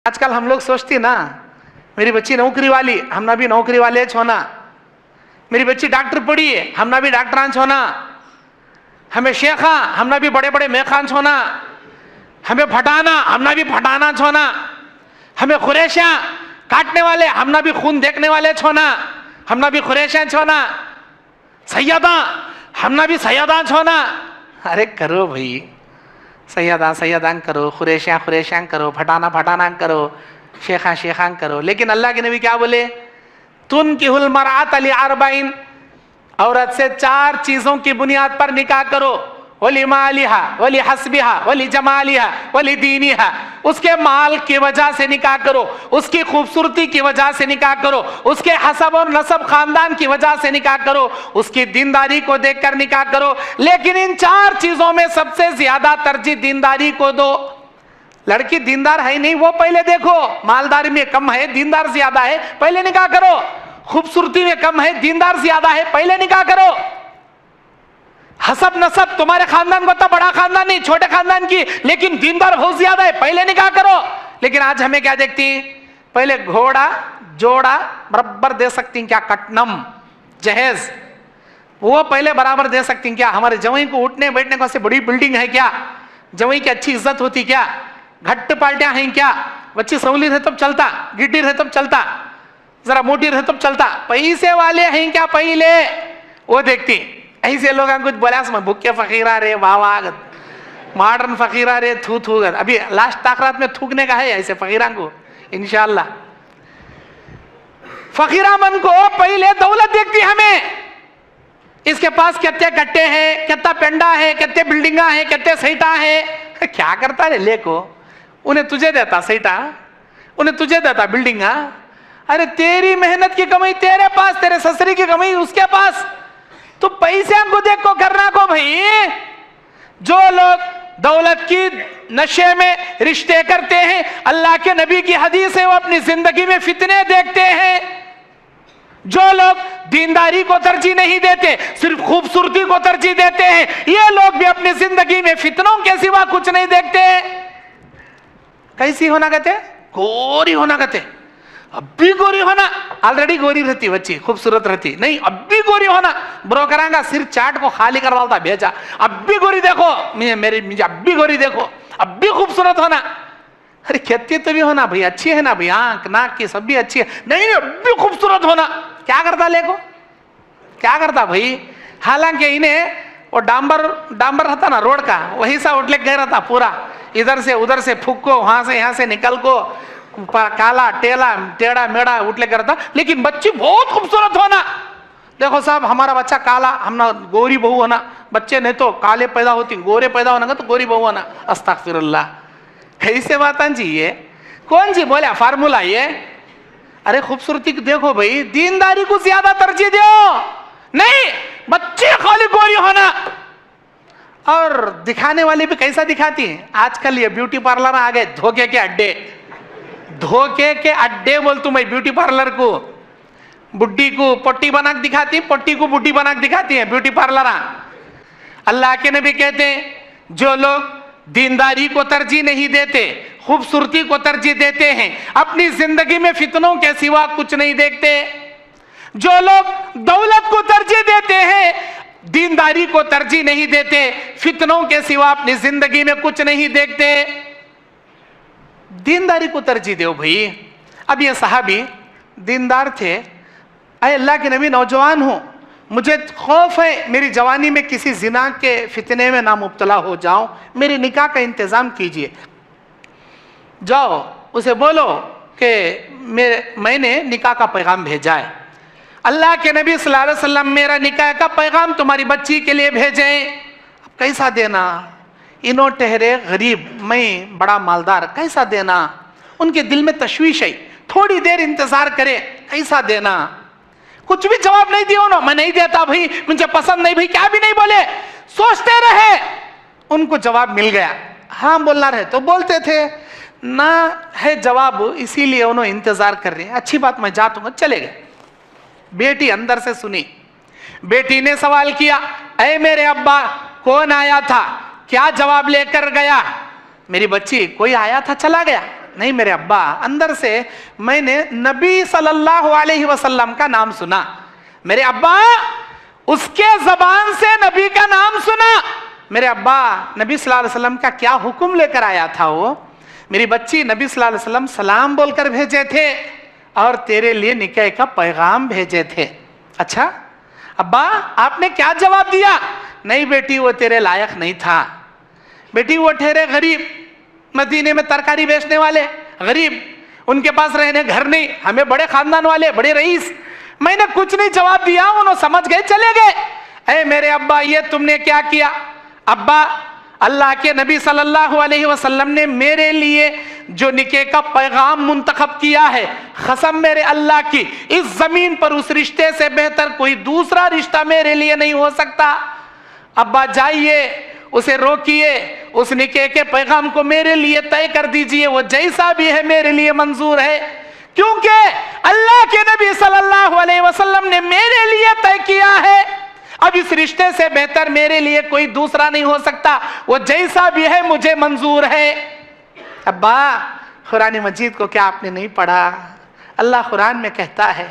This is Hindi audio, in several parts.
आजकल हम लोग सोचते ना, मेरी बच्ची नौकरी वाली, हमना भी नौकरी वाले छोना। मेरी बच्ची डॉक्टर पढ़ी है, हमना भी डॉक्टरां छोना। हमें शेखा, हमना भी बड़े बड़े मेखान छोना। हमें फटाना, हमना भी फटाना छोना। हमें खुरेशा काटने वाले, हमना भी खून देखने वाले छोना। हमना भी खुरेशा छोना। सैयदा, हमना भी सैयदा छोना। अरे करो भाई, सैयदा सैयदा करो, खुरेशा खुरेशा करो, फटाना फटाना करो, शेखा शेखा करो। लेकिन अल्लाह के नबी क्या बोले? तुनकिहुल मरअत अली अरबाइन, औरत से 4 चीजों की बुनियाद पर निकाह करो। वली मालिहा, वली हस्बिहा, वली जमालिहा, वली दीनिहा। उसके माल की वजह से निकाह करो, उसकी खूबसूरती की वजह से निकाह करो, उसके हसब और नसब खानदान की वजह से निकाह करो, उसकी दीनदारी को देखकर निकाह करो। लेकिन इन 4 चीजों में सबसे ज्यादा तरजीह दीनदारी को दो। लड़की दीनदार है नहीं, वो पहले देखो। मालदारी में कम है, दीनदार ज्यादा है, पहले निकाह करो। खूबसूरती में कम है, दीनदार ज्यादा है, पहले निकाह करो। हसब नसब, तुम्हारे खानदान को तो बड़ा खानदान नहीं, छोटे खानदान की, लेकिन दीनदार बहुत ज्यादा है, पहले निकाह करो। लेकिन आज हमें क्या देखती हैं? पहले घोड़ा जोड़ा बराबर दे सकती क्या? कटनम जहेज वो पहले बराबर दे सकती क्या? हमारे जवाई को उठने बैठने को ऐसे बड़ी बिल्डिंग है क्या? जवाई की अच्छी इज्जत होती क्या? घट्ट पार्टियां हैं क्या? बच्ची सौली रहे तब चलता, गिट्टी रहे तब चलता, जरा मोटी रहे तब चलता। पैसे वाले हैं क्या? पहले वो देखती। ऐसे लोग कुछ बोला भूखे फकीरा रे वाह, मॉडर्न फकीरा रे थू थू। अभी लास्ट ताकरात में थूकने का है ऐसे फकीरा को इंशाल्लाह। फकीरा मन को पहले दौलत देखती हमें, इसके पास कितने कट्टे हैं, कितना पेंडा है, कितने बिल्डिंगा है, कितने सईटा है। क्या करता रे ले को? उन्हें तुझे देता सईटा, उन्हें तुझे देता बिल्डिंगा। अरे तेरी मेहनत की कमाई तेरे पास, तेरे ससुरी की कमाई उसके पास। तो पैसे को देख को करना को भाई। जो लोग दौलत की नशे में रिश्ते करते हैं, अल्लाह के नबी की हदीस है, वो अपनी जिंदगी में फितने देखते हैं। जो लोग दीनदारी को तरजीह नहीं देते, सिर्फ खूबसूरती को तरजीह देते हैं, ये लोग भी अपनी जिंदगी में फितनों के सिवा कुछ नहीं देखते। कैसी होना कहते? गोरी होना कहते। अब भी गोरी होना, ऑलरेडी गोरी रहती बच्ची, खूबसूरत रहती नहीं, अब भी गोरी होना। ब्रोकरांगा सिर चाट को खाली करवाता भेजा, अब भी गोरी देखो, मुझे अब भी गोरी देखो, अब भी खूबसूरत होना। अरे कहती तो भी होना भाई, अच्छी है ना भाई, आंख नाक की सब भी अच्छी है, नहीं अब भी खूबसूरत होना। क्या करता लेको? क्या करता भाई? हालांकि इन्हें वो डांबर रहता ना रोड का, वही सा उठले गया रहता पूरा, इधर से उधर से फूको, वहां से यहाँ से निकल को, काला टेला टेढ़ा मेढ़ा उठले करता। लेकिन बच्ची बहुत खूबसूरत होना। देखो साहब, हमारा बच्चा काला, हम ना गोरी बहू होना। बच्चे नहीं तो काले पैदा होती, गोरे पैदा होना तो गोरी बहू होना। अस्तगफिरुल्लाह, कैसे बात जी? ये कौन जी बोला फार्मूला ये? अरे खूबसूरती देखो भाई, दीनदारी को ज्यादा तरजीह दो। नहीं, बच्चे खाली गोरी होना। और दिखाने वाले भी कैसा दिखाती है आजकल? ये ब्यूटी पार्लर आ गए, धोखे के अड्डे। धोखे के अड्डे बोल तू मैं ब्यूटी पार्लर को। बुड्ढी को पट्टी बना के दिखाती, पट्टी को बुड्ढी बना के दिखाती है ब्यूटी पार्लर। अल्लाह के नबी कहते हैं, जो लोग दीनदारी को तरजीह नहीं देते, खूबसूरती को तरजीह देते हैं, अपनी जिंदगी में फितनों के सिवा कुछ नहीं देखते। जो लोग दौलत को तरजीह देते हैं, दीनदारी को तरजीह नहीं देते, फितनों के सिवा अपनी जिंदगी में कुछ नहीं देखते। दीनदारी को तरजीह दो भाई। अब ये सहाबी दीनदार थे। अरे अल्लाह के नबी, नौजवान हूं, मुझे खौफ है मेरी जवानी में किसी जिना के फितने में ना मुब्तला हो जाऊं, मेरे निकाह का इंतजाम कीजिए। जाओ उसे बोलो कि मैंने निकाह का पैगाम भेजा है। अल्लाह के नबी सल्लल्लाहु अलैहि वसल्लम मेरा निकाह का पैगाम तुम्हारी बच्ची के लिए भेजें। अब कैसा देना? इनो ठहरे गरीब, मैं बड़ा मालदार, कैसा देना? उनके दिल में तशवीश है, थोड़ी देर इंतजार करे, कैसा देना? कुछ भी जवाब नहीं दिया उन्होंने, मैं नहीं देता भाई, मुझे पसंद नहीं भाई, क्या भी नहीं बोले, सोचते रहे। उनको जवाब मिल गया। हाँ बोलना रहे तो बोलते थे, ना है जवाब, इसीलिए उन्होंने इंतजार कर रहे हैं। अच्छी बात, मैं जाता हूँ, चले गए। बेटी अंदर से सुनी, बेटी ने सवाल किया, ऐ मेरे अब्बा, कौन आया था, क्या जवाब लेकर गया? मेरी बच्ची, कोई आया था चला गया? नहीं मेरे अब्बा, अंदर से मैंने नबी सल्लल्लाहु अलैहि वसल्लम का नाम सुना। मेरे अब्बा, उसके जबान से नबी का नाम सुना। मेरे अब्बा, नबी सल्लल्लाहु अलैहि वसल्लम का क्या हुक्म लेकर आया था वो? मेरी बच्ची, नबी सल्लल्लाहु अलैहि वसल्लम सलाम बोलकर भेजे थे और तेरे लिए निकाह का पैगाम भेजे थे। अच्छा अब्बा, आपने क्या जवाब दिया? नहीं बेटी, वो तेरे लायक नहीं था। बेटी, वो ठहरे गरीब, मदीने में तरकारी बेचने वाले गरीब, उनके पास रहने घर नहीं, हमें बड़े खानदान वाले, बड़े रईस। मैंने कुछ नहीं जवाब दिया, उन्होंने समझ गए, चले गए। अरे मेरे अब्बा, ये तुमने क्या किया? अब्बा, अल्लाह के नबी सल्लल्लाहु अलैहि वसल्लम ने मेरे लिए जो निकाह का पैगाम मुंतखब किया है, कसम मेरे अल्लाह की, इस जमीन पर उस रिश्ते से बेहतर कोई दूसरा रिश्ता मेरे लिए नहीं हो सकता। अब्बा जाइए, उसे रोकिए, उस निकाह के पैगाम को मेरे लिए तय कर दीजिए, वो जैसा भी है मेरे लिए मंजूर है, क्योंकि अल्लाह के नबी सल्लल्लाहु अलैहि वसल्लम ने मेरे लिए तय किया है। अब इस रिश्ते से बेहतर मेरे लिए कोई दूसरा नहीं हो सकता, वो जैसा भी है मुझे मंजूर है। अब्बा, कुरान मजीद को क्या आपने नहीं पढ़ा? अल्लाह कुरान में कहता है,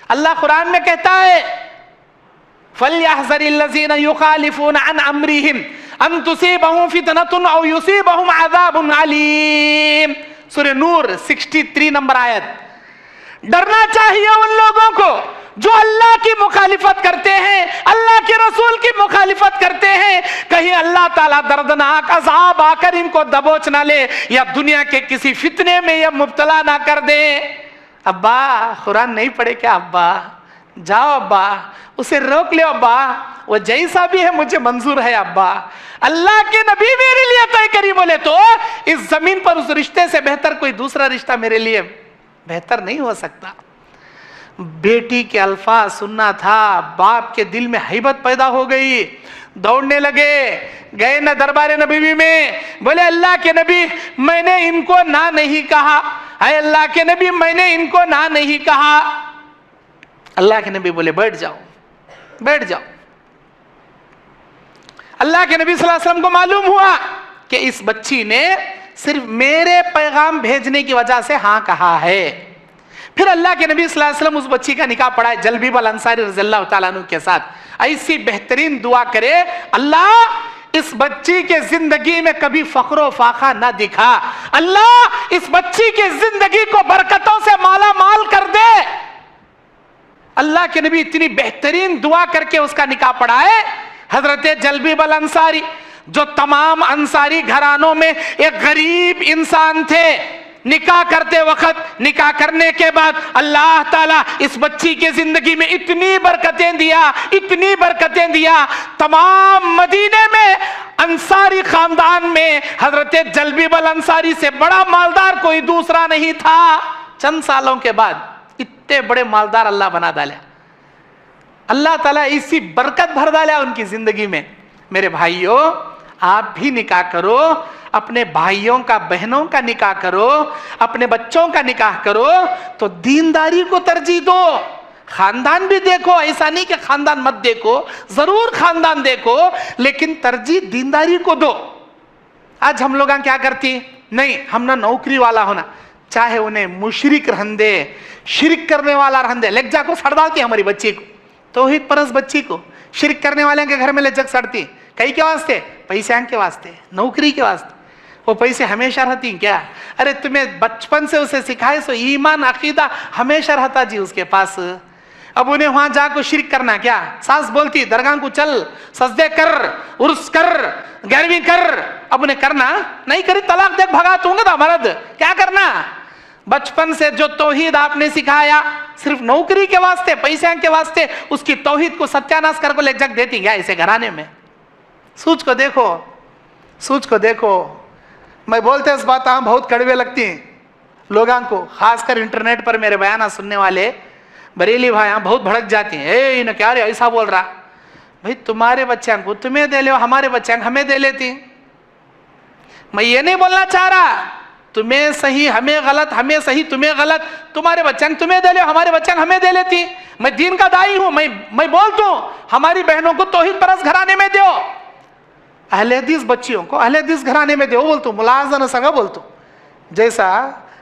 अल्लाह कुरान में कहता है, फल्यहज़रिल्लज़ीना युखालिफूना अन अम्रिहिम अन तुसीबहुम फितनतुन औ युसीबहुम अज़ाबुन अलीम। सूरह नूर 63 नंबर आयत। डरना चाहिए उन लोगों को जो अल्लाह की मुखालिफत करते हैं, अल्लाह के रसूल की मुखालिफत करते हैं, कहीं अल्लाह ताला दर्दनाक अज़ाब आकर इनको दबोच ना ले या दुनिया के किसी फितने में या मुब्तला ना कर दे। अब्बा, कुरान नहीं पढ़े क्या? अब्बा जाओ, अब्बा उसे रोक ले, अब्बा वो जैसा भी है मुझे मंजूर है। अब्बा, अल्लाह के नबी मेरे लिए तय करी बोले तो इस जमीन पर उस रिश्ते से बेहतर कोई दूसरा रिश्ता मेरे लिए बेहतर नहीं हो सकता। बेटी के अल्फाज सुनना था, बाप के दिल में हैबत पैदा हो गई, दौड़ने लगे, गए न दरबार नबी में, बोले अल्लाह के नबी मैंने इनको ना नहीं कहा, है अल्लाह के नबी मैंने इनको ना नहीं कहा। अल्लाह के नबी बोले बैठ जाओ, बैठ जाओ। अल्लाह के नबी सल्लल्लाहु अलैहि वसल्लम को मालूम हुआ कि इस बच्ची ने सिर्फ मेरे पैगाम भेजने की वजह से हाँ कहा है। फिर अल्लाह के नबी सल्लल्लाहु अलैहि वसल्लम उस बच्ची का निकाह पढ़ाए जलबीब अल अंसारी रज़ियल्लाहु ताला अन्हु के साथ। ऐसी बेहतरीन दुआ करे, अल्लाह इस बच्ची के जिंदगी में कभी फख्र फाखा ना दिखा, अल्लाह इस बच्ची की जिंदगी को बरकतों से माला माल कर दे। अल्लाह के नबी इतनी बेहतरीन दुआ करके उसका निकाह पढ़ाए। हजरत जलबीब अल अंसारी जो तमाम अंसारी घरानों में एक गरीब इंसान थे, निकाह करते वक्त, निकाह करने के बाद अल्लाह ताला इस बच्ची के जिंदगी में इतनी बरकतें दिया, इतनी बरकतें दिया। तमाम मदीने में अंसारी खानदान में हजरत जलबीब अल अंसारी से बड़ा मालदार कोई दूसरा नहीं था। चंद सालों के बाद इतने बड़े मालदार अल्लाह बना डाला, अल्लाह ताला इसी बरकत भर डाला उनकी जिंदगी में। मेरे भाइयों, आप भी निकाह करो, अपने भाइयों का, बहनों का निकाह करो, अपने बच्चों का निकाह करो तो दीनदारी को तरजीह दो। खानदान भी देखो, ऐसा नहीं कि खानदान मत देखो, जरूर खानदान देखो, लेकिन तरजीह दीनदारी को दो। आज हम लोग क्या करती, नहीं हम ना नौकरी वाला होना, चाहे उन्हें मुशरिक रहन दे, शिरक करने वाला रहन दे, लेज्जा को सड़ डालती हमारी बच्ची को, तौहीद परस बच्ची को शिरक करने वाले के घर में लेज्जत सड़ती। कई के वास्ते? पैसे के वास्ते, नौकरी के वास्ते। वो पैसे हमेशा रहती क्या? अरे तुम्हें बचपन से उसे सिखाए सो ईमान अकीदा हमेशा रहता जी उसके पास। अब उन्हें वहां जाकर शिरक करना क्या? सास बोलती दरगाह को चल, सजदे कर, उर्स कर, 11वीं कर, अब उन्हें करना नहीं करी, तलाक देख भगा दूंगा था मर्द, क्या करना? बचपन से जो तौहीद आपने सिखाया सिर्फ नौकरी के वास्ते, पैसे के वास्ते, उसकी तौहीद को सत्यानाश कर को ले जग देती क्या ऐसे घराने में? सोच को देखो, सोच को देखो। मैं बोलते इस बात बहुत कड़वे लगती हैं लोगों को, खासकर इंटरनेट पर मेरे बयाना सुनने वाले बरेली भाई बहुत भड़क जाती हैं। ए इन्हें क्या रे ऐसा बोल रहा? भाई तुम्हारे बच्चे को तुम्हें दे ले, हमारे बच्चे हमें दे लेती। मैं ये नहीं बोलना चाह रहा तुम्हें सही हमें गलत, हमें सही तुम्हें गलत, तुम्हारे बच्चे तुम्हें दे ले, हमारे बच्चे हमें दे लेती। मैं दीन का दाई हूं, मैं बोलता हूं हमारी बहनों को तौहीद परस घराने में दो, अहले हदीस बच्चियों को अहले हदीस घराने में दो बोलता हूं, मुलाज़ा न संगा बोलता हूं। जैसा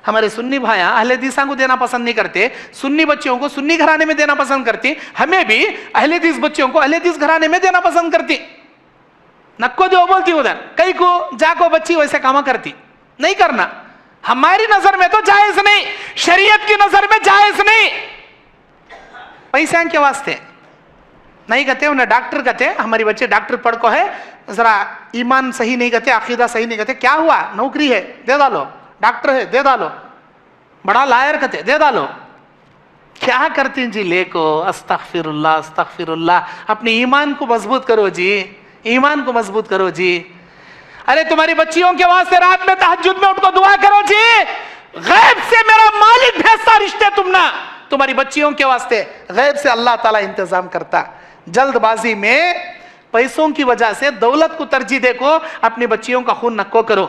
हमारे सुन्नी भाई अहले हदीसा को देना पसंद नहीं करते, सुन्नी बच्चियों को सुन्नी घराने में देना पसंद करती, हमें भी अहले हदीस बच्चियों को अहले हदीस घराने में देना पसंद करती। नक्को दो बोलती उधर, कई को जाको बच्ची वैसे कामा करती, नहीं करना। हमारी नजर में तो जायज नहीं, शरीयत की नजर में जायज नहीं। पैसे के वास्ते नहीं कहते, उन्हें डॉक्टर कहते, हमारी बच्चे डॉक्टर पढ़ को है, जरा ईमान सही नहीं कहते, अकीदा सही नहीं कहते, क्या हुआ, नौकरी है दे डालो, डॉक्टर है दे डालो, बड़ा लायर कहते दे डालो। क्या करती जी लेको, अस्तगफिरुल्लाह अस्तगफिरुल्लाह। अपनी ईमान को मजबूत करो जी, ईमान को मजबूत करो जी। अरे तुम्हारी बच्चियों के वास्ते रात में तहज्जुद में उठ को दुआ करो जी, गैब से मेरा मालिक भेजता रिश्ते तुम ना, तुम्हारी बच्चियों के वास्ते गैब से अल्लाह ताला इंतजाम करता। जल्दबाजी में पैसों की वजह से दौलत को तरजीह देखो, अपनी बच्चियों का खून नक्को करो।